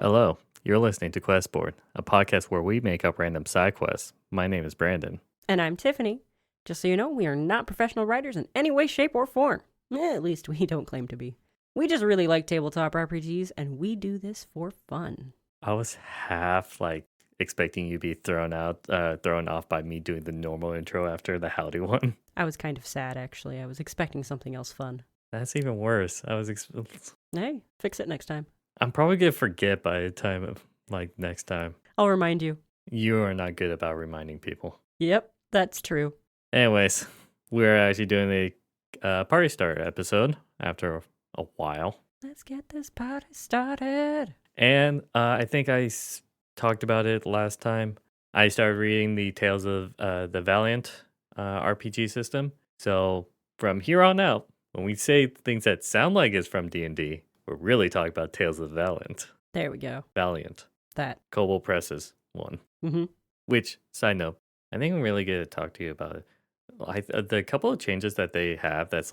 Hello, you're listening to Questboard, a podcast where we make up random side quests. My name is Brandon. And I'm Tiffany. Just so you know, we are not professional writers in any way, shape, or form. At least we don't claim to be. We just really like tabletop RPGs, and we do this for fun. I was half expecting you to be thrown off by me doing the normal intro after the howdy one. I was kind of sad, actually. I was expecting something else fun. That's even worse. Hey, fix it next time. I'm probably gonna forget by the time of next time. I'll remind you. You are not good about reminding people. Yep, that's true. Anyways, we're actually doing a party starter episode after a while. Let's get this party started. And I think talked about it last time. I started reading the Tales of the Valiant RPG system. So from here on out, when we say things that sound like it's from D&D, we're really talking about Tales of the Valiant. There we go. Valiant. That. Kobold Presses one. Mm-hmm. Which, side note, I think I'm really good to talk to you about it. The couple of changes that they have that's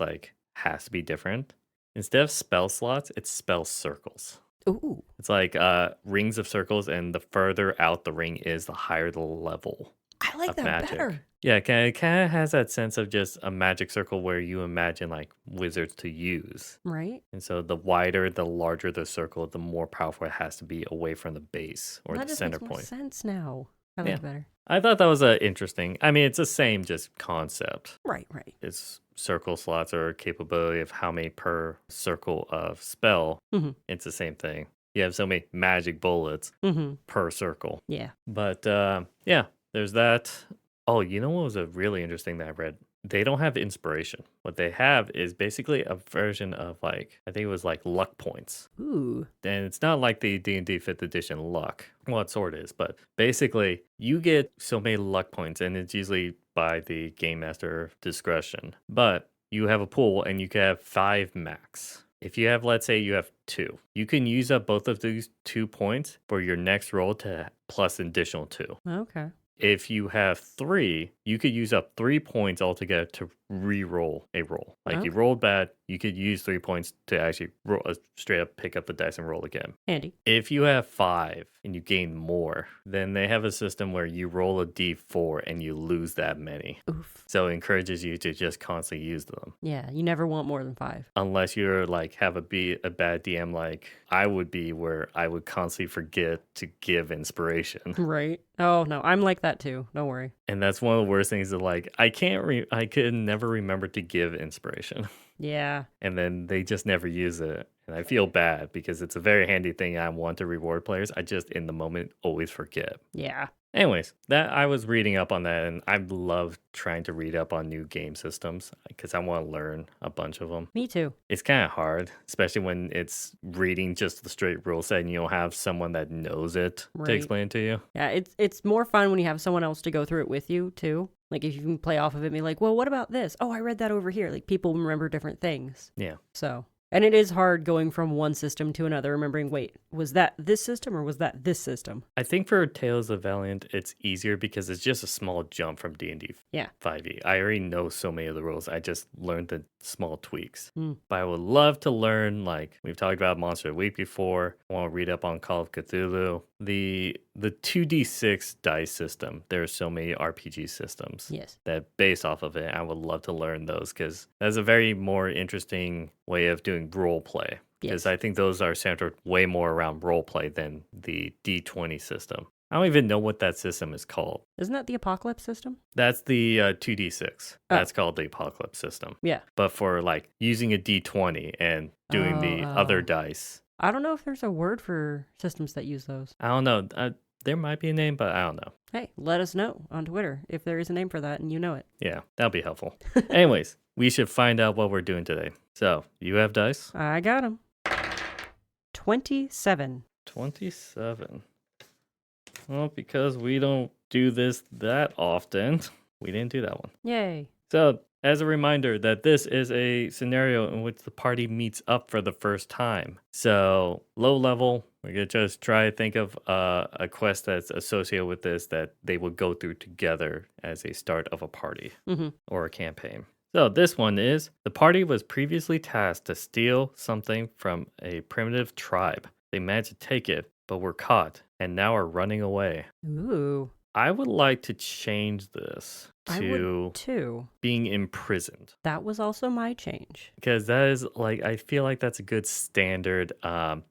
has to be different. Instead of spell slots, it's spell circles. Ooh. It's like rings of circles, and the further out the ring is, the higher the level I like of that magic. better. Yeah, it kind of has that sense of just a magic circle where you imagine wizards to use. Right? And so the wider, the larger the circle, the more powerful it has to be away from the base or that the just center makes more point. sense now. I like it better. I thought that was interesting. I mean, it's the same just concept. Right. It's circle slots or capability of how many per circle of spell. Mm-hmm. It's the same thing. You have so many magic bullets per circle. Yeah. But yeah, there's that. Oh, you know what was a really interesting that I read? They don't have inspiration. What they have is basically a version of I think it was luck points. Ooh. And it's not like the D&D 5th edition luck. Well, it sort of is, but basically you get so many luck points, and it's usually by the game master discretion. But you have a pool, and you can have 5 max. If you have, let's say you have 2, you can use up both of these 2 points for your next roll to plus an additional 2. Okay. If you have 3, you could use up 3 points altogether to re-roll a roll. You rolled bad, you could use 3 points to actually straight up pick up the dice and roll again. Handy. If you have 5 and you gain more, then they have a system where you roll a d4 and you lose that many. Oof. So it encourages you to just constantly use them. Yeah, you never want more than 5. Unless you're have a bad DM like I would be, where I would constantly forget to give inspiration. Right. Oh, no, I'm like that too. Don't worry. And that's one of the worst things that I could never remember to give inspiration. Yeah. And then they just never use it. And I feel bad because it's a very handy thing I want to reward players. I just in the moment always forget. Yeah. Anyways, that I was reading up on that, and I love trying to read up on new game systems because I want to learn a bunch of them. Me too. It's kind of hard, especially when it's reading just the straight rule set and you don't have someone that knows it to explain it to you. Yeah, it's more fun when you have someone else to go through it with you too. If you can play off of it and be like, well, what about this? Oh, I read that over here. People remember different things. Yeah. So, and it is hard going from one system to another, remembering, wait, was that this system or was that this system? I think for Tales of Valiant, it's easier because it's just a small jump from D&D 5e. I already know so many of the rules. I just learned the small tweaks. But I would love to learn, we've talked about Monster of the Week before. I want to read up on Call of Cthulhu. The 2d6 dice system. There are so many RPG systems that base off of it. I would love to learn those because that's a very more interesting way of doing role play. Because I think those are centered way more around role play than the D20 system. I don't even know what that system is called. Isn't that the Apocalypse system? That's the 2d6. That's called the Apocalypse system. Yeah. But for using a d20 and doing the other dice. I don't know if there's a word for systems that use those. I don't know. There might be a name, but I don't know. Hey, let us know on Twitter if there is a name for that and you know it. Yeah, that'll be helpful. Anyways, we should find out what we're doing today. So, you have dice? I got them. 27. 27. Well, because we don't do this that often, we didn't do that one. Yay. So, as a reminder that this is a scenario in which the party meets up for the first time. So, low level, we're going to just try to think of a quest that's associated with this that they would go through together as a start of a party or a campaign. So this one is, the party was previously tasked to steal something from a primitive tribe. They managed to take it, but we're caught and now are running away. Ooh. I would like to change this I to would too. being imprisoned. That was also my change. Because that is like, I feel like that's a good standard.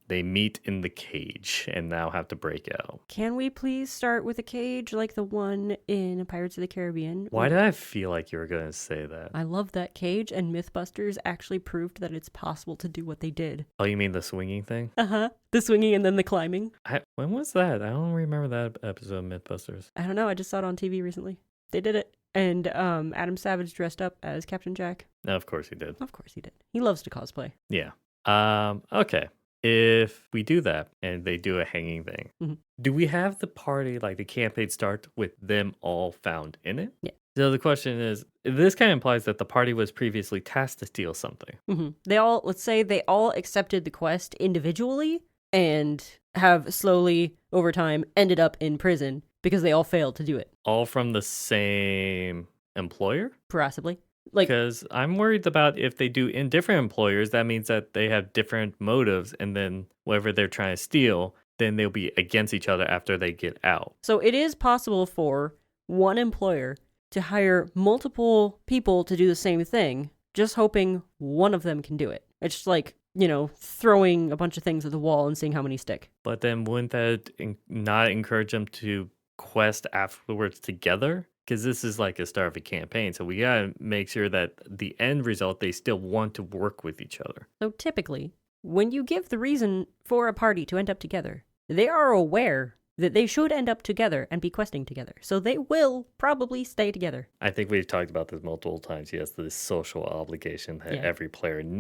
They meet in the cage and now have to break out. Can we please start with a cage like the one in Pirates of the Caribbean? Why did I feel like you were going to say that? I love that cage, and Mythbusters actually proved that it's possible to do what they did. Oh, you mean the swinging thing? Uh-huh. The swinging and then the climbing. When was that? I don't remember that episode of Mythbusters. I don't know. I just saw it on TV recently. They did it. And Adam Savage dressed up as Captain Jack. No, of course he did. Of course he did. He loves to cosplay. Yeah. Okay. If we do that and they do a hanging thing, do we have the party, like the campaign start with them all found in it? Yeah. So the question is, this kind of implies that the party was previously tasked to steal something. Let's say they all accepted the quest individually and have slowly, over time, ended up in prison because they all failed to do it. All from the same employer? Possibly. Because I'm worried about if they do in different employers, that means that they have different motives, and then whatever they're trying to steal, then they'll be against each other after they get out. So it is possible for one employer to hire multiple people to do the same thing, just hoping one of them can do it. It's like, throwing a bunch of things at the wall and seeing how many stick. But then wouldn't that not encourage them to quest afterwards together? Because this is like a start of a campaign. So we got to make sure that the end result, they still want to work with each other. So typically, when you give the reason for a party to end up together, they are aware that they should end up together and be questing together. So they will probably stay together. I think we've talked about this multiple times. Yes, this social obligation that Yeah. every player should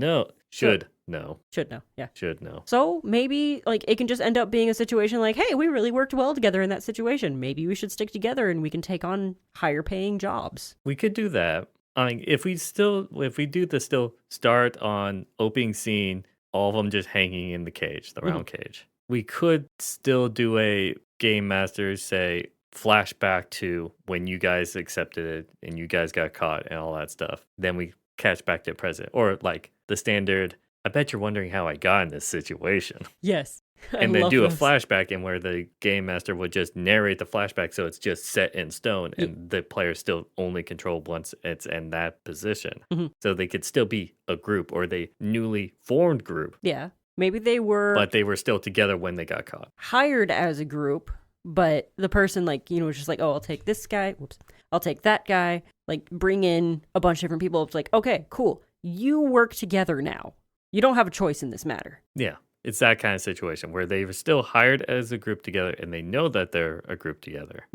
know. Should know, yeah. Should know. So maybe it can just end up being a situation like, hey, we really worked well together in that situation. Maybe we should stick together and we can take on higher paying jobs. We could do that. I mean, if we do the still start on opening scene, all of them just hanging in the cage, the round cage. We could still do a game master say flashback to when you guys accepted it and you guys got caught and all that stuff. Then we catch back to present, or like the standard. I bet you're wondering how I got in this situation. Yes. And then do a flashback in where the game master would just narrate the flashback so it's just set in stone and the player still only control once it's in that position. So they could still be a group or they newly formed group. Yeah. Maybe they were... But they were still together when they got caught. Hired as a group, but the person was just like, oh, I'll take this guy. Whoops. I'll take that guy. Bring in a bunch of different people. It's like, okay, cool. You work together now. You don't have a choice in this matter. Yeah. It's that kind of situation where they were still hired as a group together and they know that they're a group together,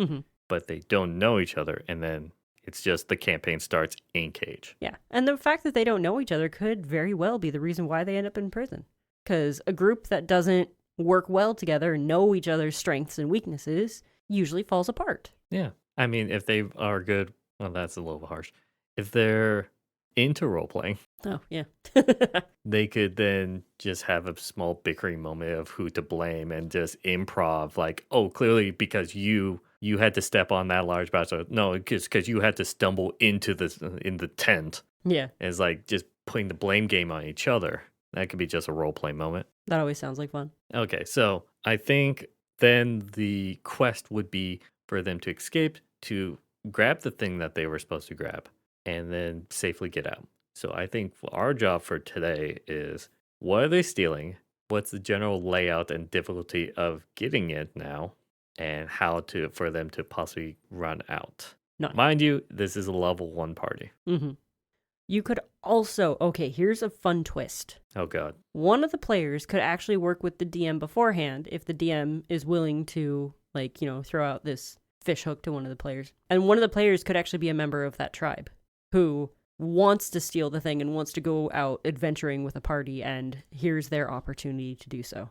but they don't know each other. And then it's just the campaign starts in cage. Yeah. And the fact that they don't know each other could very well be the reason why they end up in prison. Because a group that doesn't work well together and know each other's strengths and weaknesses usually falls apart. Yeah. I mean, if they are good, well, that's a little harsh. If they're into role playing, oh, yeah. they could then just have a small bickering moment of who to blame and just improv like, oh, clearly because you had to step on that large batch. No, it's because you had to stumble into in the tent. Yeah. And it's like just putting the blame game on each other. That could be just a role play moment. That always sounds like fun. Okay, so I think then the quest would be for them to escape, to grab the thing that they were supposed to grab, and then safely get out. So I think our job for today is, what are they stealing? What's the general layout and difficulty of getting it now? And how for them to possibly run out. Nice. Mind you, this is a level 1 party. You could also, okay, here's a fun twist. Oh, God. One of the players could actually work with the DM beforehand if the DM is willing to, throw out this fish hook to one of the players. And one of the players could actually be a member of that tribe who wants to steal the thing and wants to go out adventuring with a party, and here's their opportunity to do so.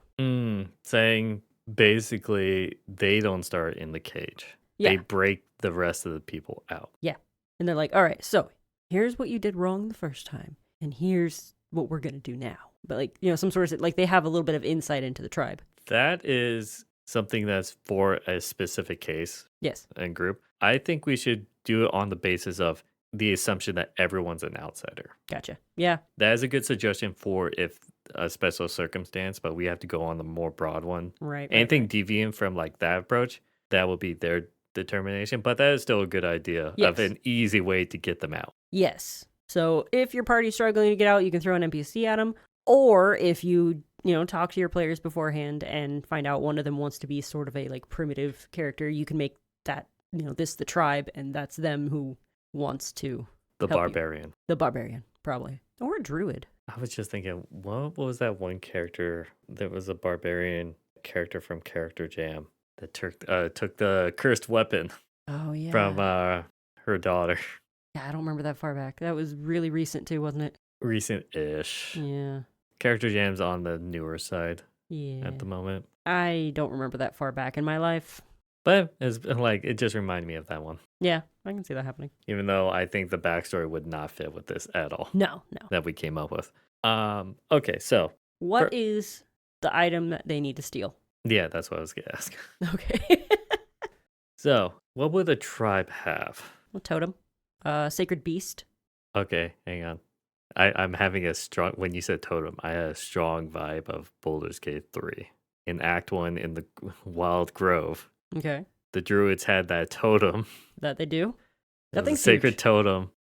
Saying basically they don't start in the cage. Yeah. They break the rest of the people out. Yeah. And they're like, all right, so here's what you did wrong the first time, and here's what we're going to do now. But some sort of, they have a little bit of insight into the tribe. That is something that's for a specific case. Yes. And group. I think we should do it on the basis of the assumption that everyone's an outsider. Gotcha. Yeah. That is a good suggestion for if a special circumstance, but we have to go on the more broad one. Right. Anything deviant from like that approach, that will be their determination. But that is still a good idea of an easy way to get them out. Yes. So if your party's struggling to get out, you can throw an NPC at them. Or if you talk to your players beforehand and find out one of them wants to be sort of a like primitive character, you can make that, this the tribe, and that's them who wants to The barbarian. You. The barbarian, probably. Or a druid. I was just thinking, what was that one character that was a barbarian character from Character Jam that took the cursed weapon from her daughter? Yeah, I don't remember that far back. That was really recent too, wasn't it? Recent-ish. Yeah. Character Jam's on the newer side at the moment. I don't remember that far back in my life. But it's like it just reminded me of that one. Yeah, I can see that happening. Even though I think the backstory would not fit with this at all. No. That we came up with. Okay, so what is the item that they need to steal? Yeah, that's what I was gonna ask. Okay. So, what would a tribe have? A totem. Sacred beast. Okay, hang on. I'm having a strong, when you said totem, I had a strong vibe of Baldur's Gate 3. In Act 1 in the Wild Grove. Okay. The druids had that totem. That they do? That thing's sacred totem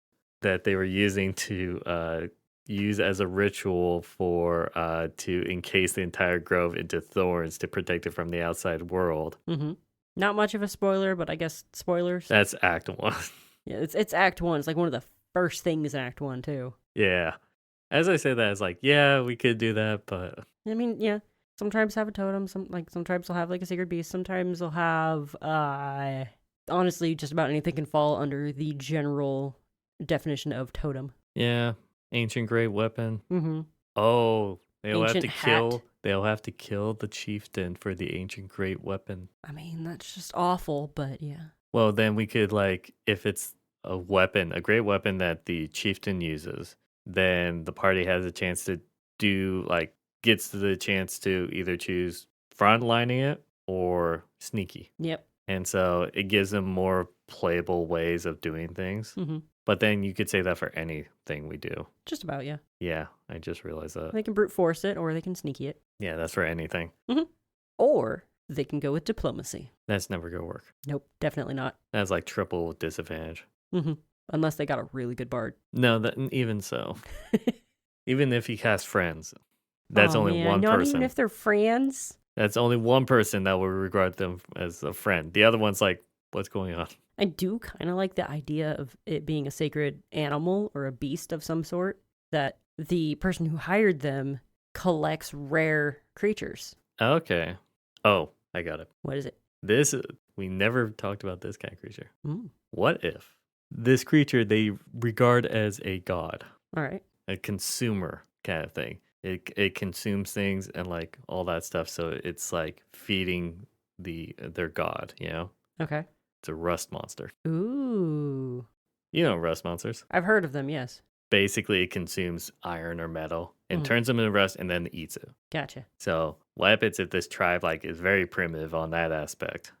that they were using to use as a ritual for to encase the entire grove into thorns to protect it from the outside world. Mm-hmm. Not much of a spoiler, but I guess spoilers. That's Act 1. Yeah, it's Act 1. It's like one of the first things in Act 1 too. Yeah. As I say that, it's like, yeah, we could do that, but I mean, yeah. Some tribes have a totem. Some tribes will have like a sacred beast. Sometimes they'll have honestly, just about anything can fall under the general definition of totem. Yeah. Ancient great weapon. Mm-hmm. Oh, they'll Ancient they'll have to kill the chieftain for the ancient great weapon. I mean, that's just awful, but yeah. Well, then we could, like, if it's a weapon, a great weapon that the chieftain uses, then the party has a chance to gets the chance to either choose frontlining it or sneaky. Yep. And so it gives them more playable ways of doing things. Mm-hmm. But then you could say that for anything we do. Just about, yeah. Yeah, I just realized that. They can brute force it or they can sneaky it. Yeah, that's for anything. Mm-hmm. Or they can go with diplomacy. That's never going to work. Nope, definitely not. That's like triple disadvantage. Mm-hmm. Unless they got a really good bard. No, even so. Even if he has friends, that's only one not person. Even if they're friends? That's only one person that will regard them as a friend. The other one's like, what's going on? I do kind of like the idea of it being a sacred animal or a beast of some sort, that the person who hired them collects rare creatures. Okay. Oh, I got it. What is it? We never talked about this kind of creature. Mm. What if this creature they regard as a god? All right. A consumer kind of thing. It consumes things and like all that stuff. So it's like feeding their god, you know? Okay. It's a rust monster. Ooh. You know rust monsters. I've heard of them, yes. Basically, it consumes iron or metal and turns them into rust and then eats it. Gotcha. So what happens if this tribe is very primitive on that aspect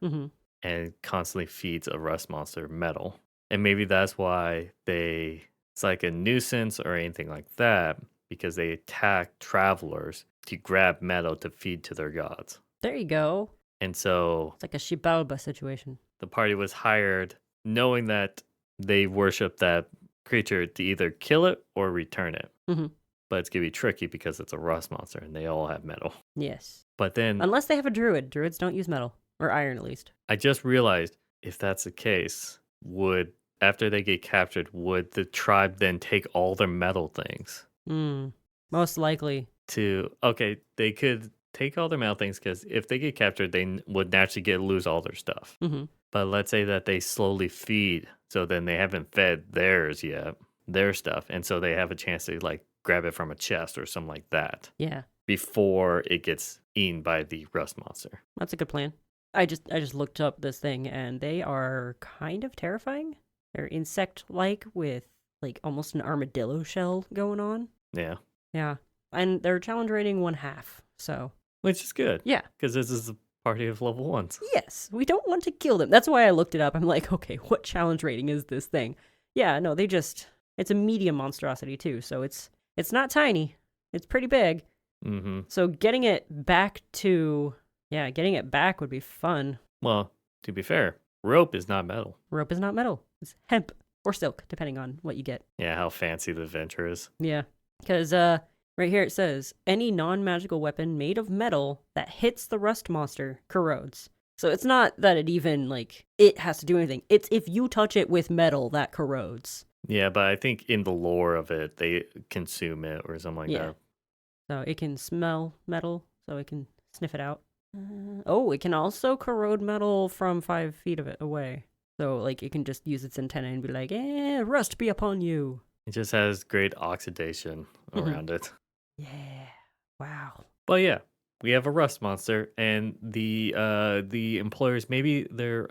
and constantly feeds a rust monster metal? And maybe that's why it's like a nuisance or anything like that, because they attack travelers to grab metal to feed to their gods. There you go. And so it's like a Xibalba situation. The party was hired knowing that they worship that creature to either kill it or return it. Mm-hmm. But it's going to be tricky because it's a rust monster and they all have metal. Yes. But then... Unless they have a druid. Druids don't use metal. Or iron, at least. I just realized, if that's the case, after they get captured, would the tribe then take all their metal things? Most likely. They could take all their metal things because if they get captured, they would naturally lose all their stuff. Mm-hmm. But let's say that they slowly feed, so then they haven't fed theirs yet, their stuff, and so they have a chance to grab it from a chest or something like that. Yeah. Before it gets eaten by the rust monster. That's a good plan. I just looked up this thing and they are kind of terrifying. They're insect-like with almost an armadillo shell going on. Yeah. Yeah. And their challenge rating 1/2, so. Which is good. Yeah. Because this is a party of level 1s. Yes. We don't want to kill them. That's why I looked it up. I'm like, okay, what challenge rating is this thing? Yeah, no, it's a medium monstrosity too, so it's not tiny. It's pretty big. Mm-hmm. So getting it back would be fun. Well, to be fair, rope is not metal. Rope is not metal. It's hemp or silk, depending on what you get. Yeah, how fancy the adventure is. Yeah. Because right here it says, any non-magical weapon made of metal that hits the rust monster corrodes. So it's not that it even, like, it has to do anything. It's if you touch it with metal that corrodes. Yeah, but I think in the lore of it, they consume it or something like that. So it can smell metal, so it can sniff it out. It can also corrode metal from 5 feet of it away. So, like, it can just use its antenna and be like, rust be upon you. It just has great oxidation around it. Yeah. Wow. But yeah, we have a rust monster, and the employers, maybe they're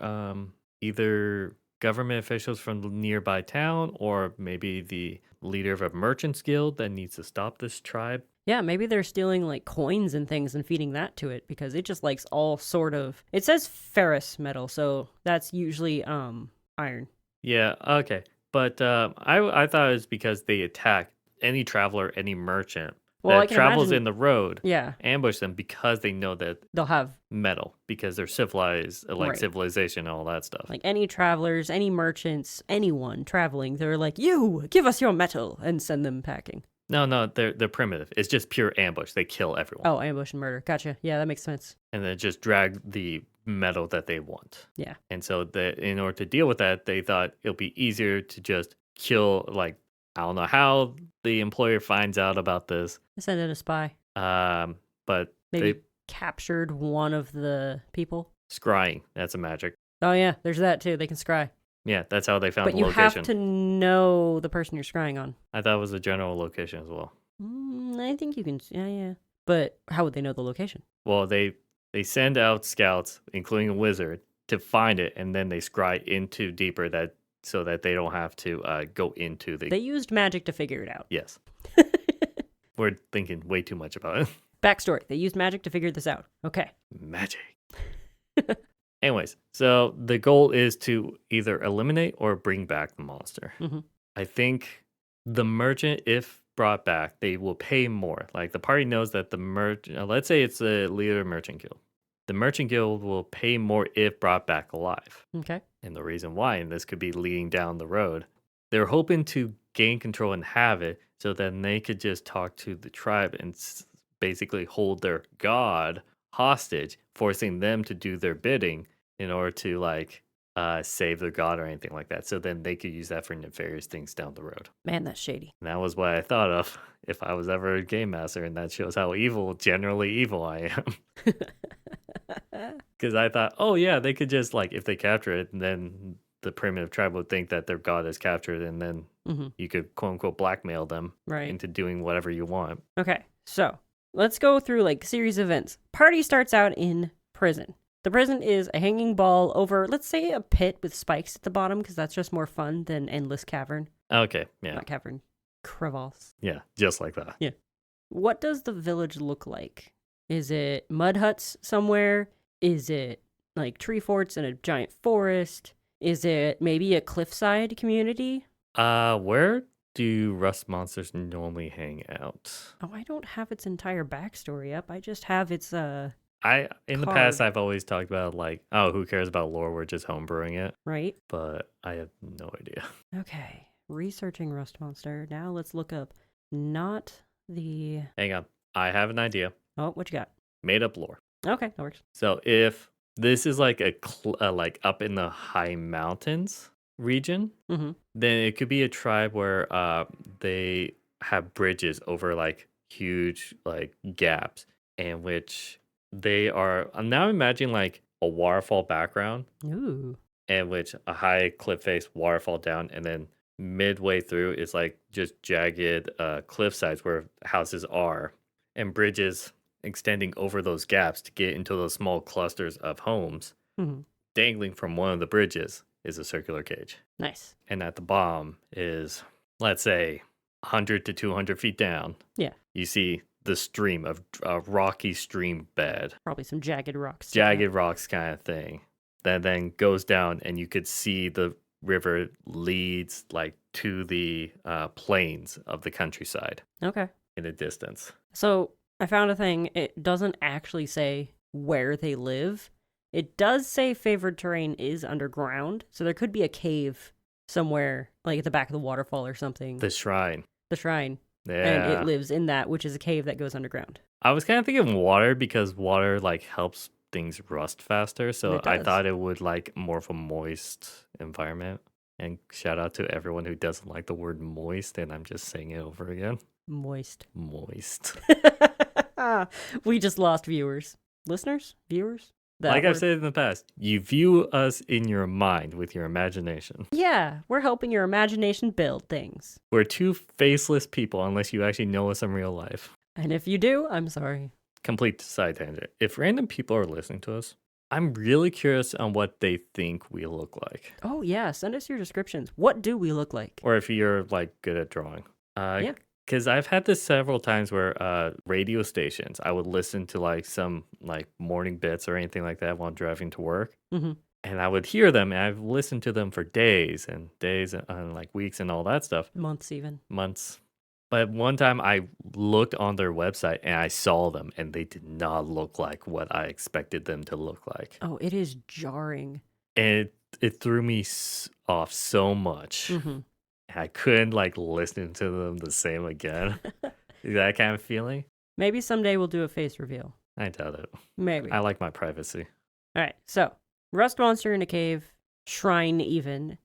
either government officials from the nearby town, or maybe the leader of a merchants guild that needs to stop this tribe. Yeah, maybe they're stealing like coins and things and feeding that to it, because it just likes all sort of. It says ferrous metal, so that's usually iron. Yeah, okay. But I thought it was because they attack any traveler, any merchant that travels in the road. Yeah. Ambush them because they know that they'll have metal, because they're civilized, like civilization and all that stuff. Like any travelers, any merchants, anyone traveling, they're like, you, give us your metal, and send them packing. No, they're primitive. It's just pure ambush. They kill everyone. Oh, ambush and murder. Gotcha. Yeah, that makes sense. And then just drag the metal that they want. Yeah. And so in order to deal with that, they thought it'll be easier to just kill, like, I don't know how the employer finds out about this. They sent in a spy. But maybe they captured one of the people. Scrying. That's a magic. Oh, yeah. There's that, too. They can scry. Yeah, that's how they found the location. But you have to know the person you're scrying on. I thought it was a general location as well. I think you can. Yeah. But how would they know the location? Well, they send out scouts, including a wizard, to find it, and then they scry into deeper so that they don't have to go into the... They used magic to figure it out. Yes. We're thinking way too much about it. Backstory. They used magic to figure this out. Okay. Magic. Anyways, so the goal is to either eliminate or bring back the monster. Mm-hmm. I think the merchant, if brought back, they will pay more. Like, the party knows that the merchant, let's say it's a leader merchant guild. The merchant guild will pay more if brought back alive. Okay. And the reason why, and this could be leading down the road, they're hoping to gain control and have it so then they could just talk to the tribe and basically hold their god hostage, forcing them to do their bidding in order to, like, save their god or anything like that. So then they could use that for nefarious things down the road. Man, that's shady. And that was what I thought of if I was ever a game master, and that shows how generally evil I am. Because I thought, oh yeah, they could just, like, if they capture it, then the primitive tribe would think that their god is captured, and then you could quote unquote blackmail them into doing whatever you want. Okay, so let's go through, like, series of events. Party starts out in prison. The prison is a hanging ball over, let's say, a pit with spikes at the bottom, because that's just more fun than endless cavern. Okay, yeah. Not cavern, crevasse. Yeah, just like that. Yeah. What does the village look like? Is it mud huts somewhere? Is it, like, tree forts in a giant forest? Is it maybe a cliffside community? Where do rust monsters normally hang out? Oh, I don't have its entire backstory up. I just have its in the past, I've always talked about, like, oh, who cares about lore? We're just homebrewing it. Right. But I have no idea. Okay. Researching rust monster. Now let's look up not the... Hang on. I have an idea. Oh, what you got? Made up lore. Okay, that works. So if this is like like up in the high mountains region, then it could be a tribe where they have bridges over, like, huge, like, gaps, in which they are. I'm now imagining, like, a waterfall background. Ooh. In which a high cliff face waterfall down, and then midway through is, like, just jagged cliff sides where houses are, and bridges extending over those gaps to get into those small clusters of homes. Dangling from one of the bridges is a circular cage. Nice. And at the bottom is, let's say, 100 to 200 feet down. Yeah. You see the stream of a rocky stream bed. Probably some jagged rocks. Jagged rocks kind of thing. That then goes down, and you could see the river leads, like, to the plains of the countryside. Okay. In the distance. So I found a thing. It doesn't actually say where they live. It does say favored terrain is underground, so there could be a cave somewhere, like at the back of the waterfall or something. The shrine. The shrine. Yeah. And it lives in that, which is a cave that goes underground. I was kind of thinking water because water like helps things rust faster. So I thought it would like more of a moist environment. And shout out to everyone who doesn't like the word moist, and I'm just saying it over again. Moist. We just lost viewers. Listeners? Viewers? Like I've said in the past, you view us in your mind with your imagination. Yeah, we're helping your imagination build things. We're two faceless people unless you actually know us in real life. And if you do, I'm sorry. Complete side tangent. If random people are listening to us, I'm really curious on what they think we look like. Oh, yeah. Send us your descriptions. What do we look like? Or if you're like good at drawing. Yeah. Because I've had this several times where radio stations, I would listen to like some like morning bits or anything like that while driving to work. Mm-hmm. And I would hear them, and I've listened to them for days and like weeks and all that stuff. Months even. Months. But one time I looked on their website and I saw them, and they did not look like what I expected them to look like. Oh, it is jarring. And it threw me off so much. Mm-hmm. I couldn't like listen to them the same again. That kind of feeling. Maybe someday we'll do a face reveal. I doubt it. Maybe. I like my privacy. All right. So, rust monster in a cave, shrine even,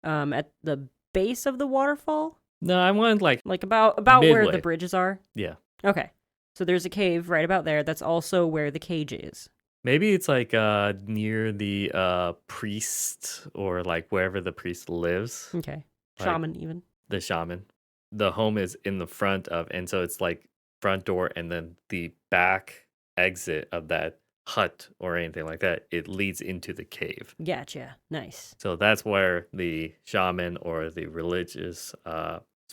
at the base of the waterfall. No, I wanted like about midway. Where the bridges are. Yeah. Okay. So there's a cave right about there. That's also where the cage is. Maybe it's like near the priest or like wherever the priest lives. Okay. Shaman even. The shaman. The home is in the front of, and so it's like front door and then the back exit of that hut or anything like that. It leads into the cave. Gotcha. Nice. So that's where the shaman or the religious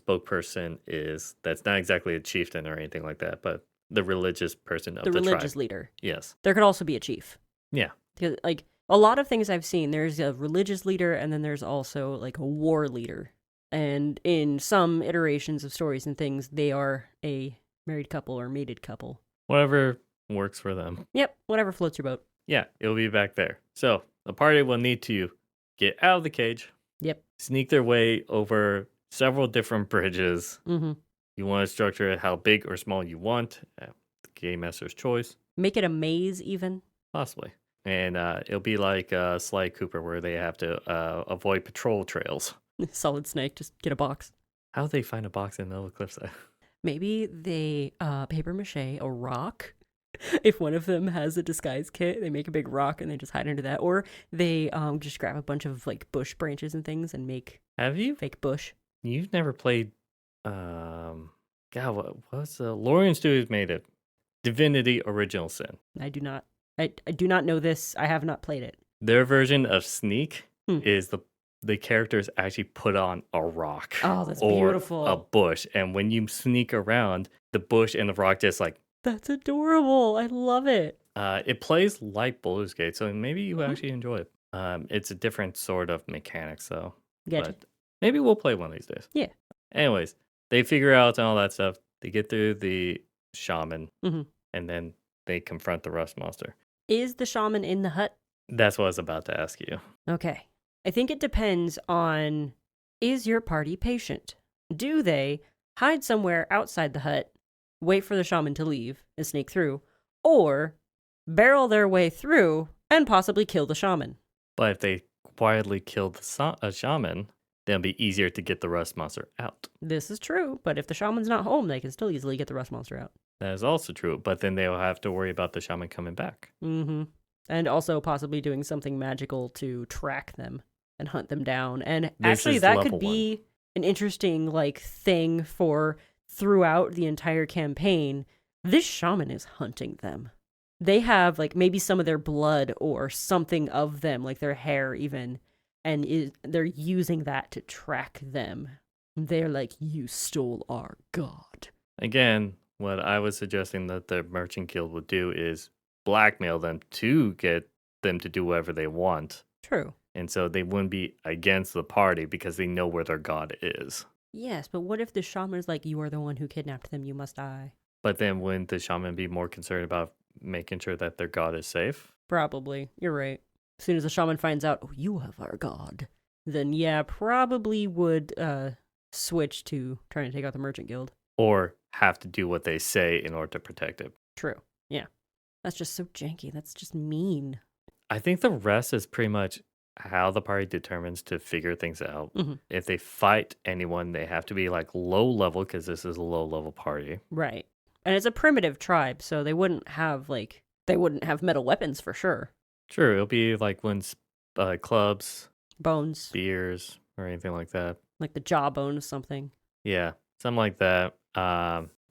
spokesperson is. That's not exactly a chieftain or anything like that, but the religious person of the tribe. The religious leader. Yes. There could also be a chief. Yeah. Because, like, a lot of things I've seen, there's a religious leader and then there's also, like, a war leader. And in some iterations of stories and things, they are a married couple or mated couple. Whatever works for them. Yep, whatever floats your boat. Yeah, it'll be back there. So the party will need to get out of the cage. Yep. Sneak their way over several different bridges. Mm-hmm. You want to structure it how big or small you want. The game master's choice. Make it a maze even. Possibly. And it'll be like Sly Cooper where they have to avoid patrol trails. Solid Snake, just get a box. How do they find a box in the cliffside? Maybe they paper mache a rock. If one of them has a disguise kit, they make a big rock and they just hide under that. Or they just grab a bunch of like bush branches and things and make fake bush. You've never played God, what's the Lorian Studios made it? Divinity Original Sin. I do not. I do not know this. I have not played it. Their version of Sneak is the characters actually put on a rock. Oh, that's or beautiful. A bush. And when you sneak around, the bush and the rock just like... That's adorable. I love it. It plays like Baldur's Gate, so maybe you actually enjoy it. It's a different sort of mechanics, though. Gotcha. But maybe we'll play one of these days. Yeah. Anyways, they figure out all that stuff. They get through the shaman, and then they confront the rust monster. Is the shaman in the hut? That's what I was about to ask you. Okay. I think it depends on, is your party patient? Do they hide somewhere outside the hut, wait for the shaman to leave and sneak through, or barrel their way through and possibly kill the shaman? But if they quietly kill the shaman, then it'll be easier to get the rust monster out. This is true, but if the shaman's not home, they can still easily get the rust monster out. That is also true, but then they'll have to worry about the shaman coming back. Mm-hmm. And also possibly doing something magical to track them and hunt them down. And actually, that could be an interesting like thing for throughout the entire campaign. This shaman is hunting them. They have like maybe some of their blood or something of them, like their hair even, and they're using that to track them. They're like, you stole our god. Again, what I was suggesting that the Merchant Guild would do is blackmail them to get them to do whatever they want. True. And so they wouldn't be against the party because they know where their god is. Yes, but what if the shaman is like, you are the one who kidnapped them, you must die? But then wouldn't the shaman be more concerned about making sure that their god is safe? Probably. You're right. As soon as the shaman finds out, oh, you have our god, then yeah, probably would switch to trying to take out the merchant guild. Or have to do what they say in order to protect it. True. Yeah. That's just so janky. That's just mean. I think the rest is pretty much how the party determines to figure things out. Mm-hmm. If they fight anyone, they have to be like low level because this is a low level party. Right. And it's a primitive tribe, so they wouldn't have metal weapons for sure. True, it'll be like when clubs, bones, spears, or anything like that. Like the jawbone or something. Yeah, something like that.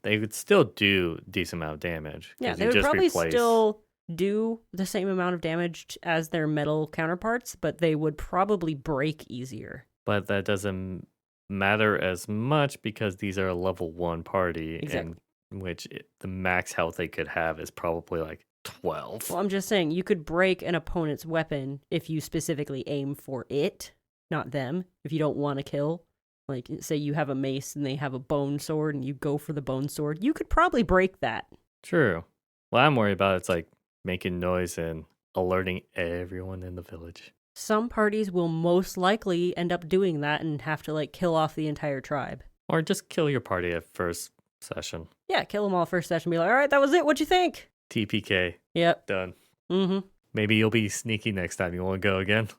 They would still do a decent amount of damage. Yeah, they would probably still do the same amount of damage as their metal counterparts, but they would probably break easier. But that doesn't matter as much because these are a level 1 party, exactly. in which the max health they could have is probably like 12. Well, I'm just saying, you could break an opponent's weapon if you specifically aim for it, not them, if you don't want to kill. Like, say you have a mace and they have a bone sword and you go for the bone sword, you could probably break that. True. What I'm worried about is like making noise and alerting everyone in the village. Some parties will most likely end up doing that and have to like kill off the entire tribe. Or just kill your party at first session. Yeah, kill them all first session. Be like, all right, that was it. What'd you think? TPK. Yep. Done. Mm-hmm. Maybe you'll be sneaky next time. You want to go again?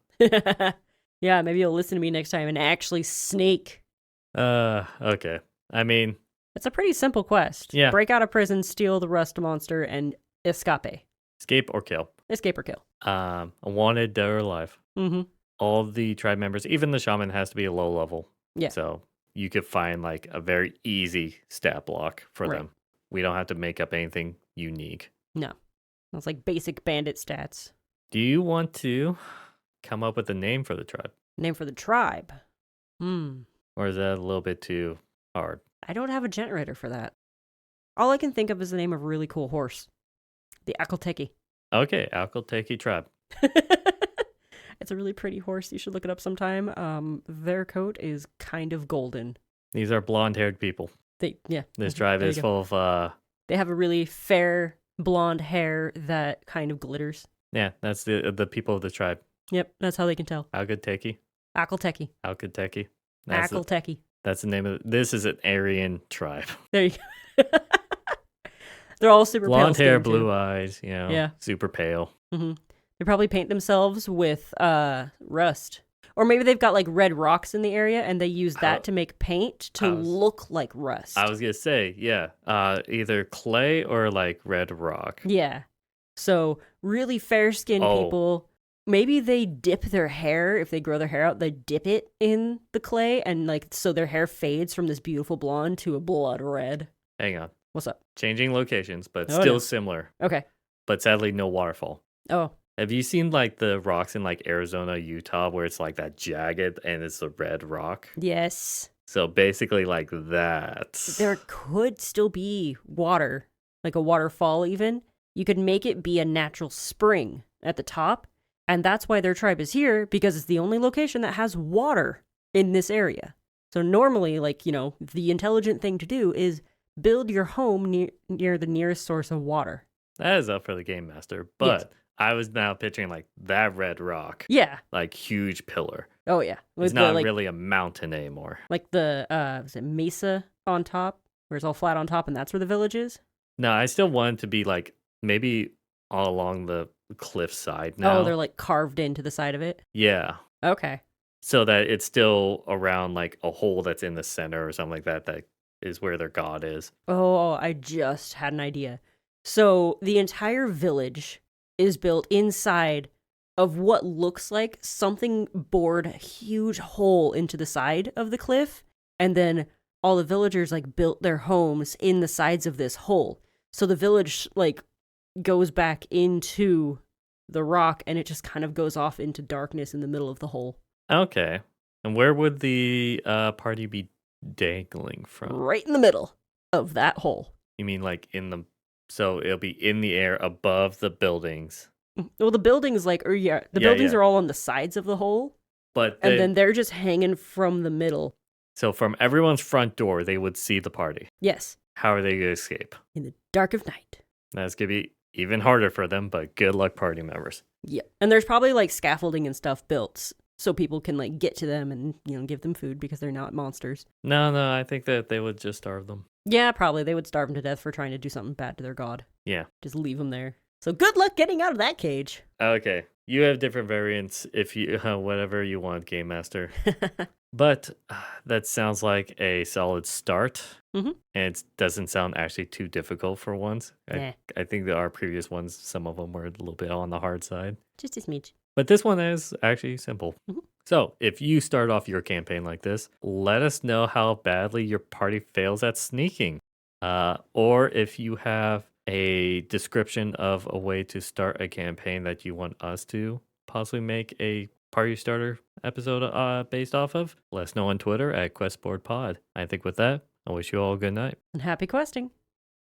Yeah, maybe you'll listen to me next time and actually sneak. Okay. I mean, it's a pretty simple quest. Yeah. Break out of prison, steal the rust monster, and escape. Escape or kill. Escape or kill. Wanted, dead or alive. Mm-hmm. All the tribe members, even the shaman, has to be a low level. Yeah. So you could find like a very easy stat block for them. We don't have to make up anything unique. No. It's like basic bandit stats. Do you want to come up with a name for the tribe? Name for the tribe? Or is that a little bit too hard? I don't have a generator for that. All I can think of is the name of a really cool horse. The Akelteki. Okay, Akelteki tribe. It's a really pretty horse. You should look it up sometime. Their coat is kind of golden. These are blonde-haired people. This tribe is full of... They have a really fair blonde hair that kind of glitters. Yeah, that's the people of the tribe. Yep, that's how they can tell. Akelteki. Akelteki. Akelteki. Akelteki. That's the name of it. This is an Aryan tribe. There you go. They're all super blonde pale hair, blue eyes, super pale. Mm-hmm. They probably paint themselves with rust. Or maybe they've got like red rocks in the area and they use that to make paint to look like rust. I was going to say, yeah, either clay or like red rock. Yeah. So really fair-skinned people, maybe they dip their hair. If they grow their hair out, they dip it in the clay and like so their hair fades from this beautiful blonde to a blood red. Hang on. What's up? Changing locations, but still similar. Okay. But sadly, no waterfall. Oh. Have you seen like the rocks in like Arizona, Utah, where it's like that jagged and it's a red rock? Yes. So basically like that. There could still be water, like a waterfall even. You could make it be a natural spring at the top. And that's why their tribe is here, because it's the only location that has water in this area. So normally, like, the intelligent thing to do is build your home near the nearest source of water. That is up for the game master, but yes. I was now picturing like that red rock. Yeah. Like huge pillar. Oh, yeah. It's not really a mountain anymore. Like the, was it mesa on top, where it's all flat on top and that's where the village is? No, I still want it to be like maybe all along the cliff side now. Oh, they're like carved into the side of it? Yeah. Okay. So that it's still around like a hole that's in the center or something like that. That is where their god is. Oh, I just had an idea. So the entire village is built inside of what looks like something bored a huge hole into the side of the cliff. And then all the villagers like built their homes in the sides of this hole. So the village like goes back into the rock and it just kind of goes off into darkness in the middle of the hole. Okay. And where would the party be dangling from? Right in the middle of that hole. You mean like so it'll be in the air above the buildings? Well, the buildings buildings are all on the sides of the hole. And then they're just hanging from the middle. So from everyone's front door, they would see the party? Yes. How are they going to escape? In the dark of night. That's going to be even harder for them, but good luck, party members. Yeah. And there's probably like scaffolding and stuff built so people can like get to them and, give them food because they're not monsters. No, I think that they would just starve them. Yeah, probably. They would starve them to death for trying to do something bad to their god. Yeah. Just leave them there. So good luck getting out of that cage. Okay. You have different variants if you, whatever you want, Game Master. But that sounds like a solid start. Mm-hmm. And it doesn't sound actually too difficult for once. Nah. I think that our previous ones, some of them were a little bit on the hard side. Just a smidge. But this one is actually simple. Mm-hmm. So if you start off your campaign like this, let us know how badly your party fails at sneaking. Or if you have a description of a way to start a campaign that you want us to possibly make a party starter episode based off of, let us know on Twitter at QuestBoardPod. I think with that, I wish you all a good night. And happy questing.